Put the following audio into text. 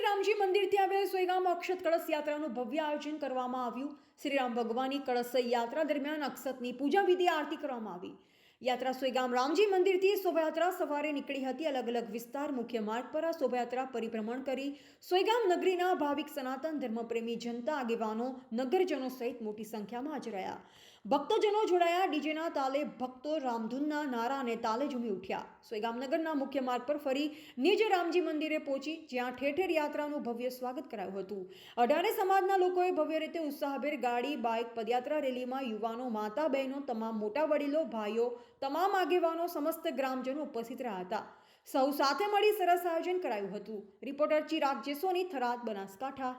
રામજી મંદિરથી આવેલ સોયગામ અક્ષત કળશ યાત્રાનું ભવ્ય આયોજન કરવામાં આવ્યું। શ્રીરામ ભગવાનની કળશ યાત્રા દરમિયાન અક્ષતની પૂજા વિધિ આરતી કરવામાં આવી। યાત્રા સોયગામ રામજી મંદિરથી શોભાયાત્રા સવારે નીકળી હતી। અલગ અલગ વિસ્તાર મુખ્ય માર્ગ પર આ શોભાયાત્રા પરિભ્રમણ કરી સોયગામ નગરીના ભાવિક સનાતન ધર્મપ્રેમી જનતા આગેવાનો નગરજનો સહિત મોટી સંખ્યામાં હાજર રહ્યા। ભક્તજનો જોડાયા। ડીજેના તાલે ભક્તો રામધૂનના નારા અને તાલે ઝૂમી ઉઠ્યા। સોયગામ નગરના મુખ્ય માર્ગ પર ફરી નિજ રામજી મંદિરે પહોંચી જ્યાં ઠેર ઠેર યાત્રાનું ભવ્ય સ્વાગત કરાયું હતું। 18 સમાજના લોકોએ ભવ્ય રીતે ઉત્સાહભેર ગાડી બાઇક પદયાત્રા રેલીમાં યુવાનો માતા બહેનો તમામ મોટા વડીલો ભાઈઓ તમામ આગેવાનો સમસ્ત ગ્રામજનો ઉપસ્થિત રહ્યા હતા। સૌ સાથે મળી સરસ આયોજન કરાયું હતું। રિપોર્ટર ચિરાગ જેસોની, થરાદ, બનાસકાંઠા।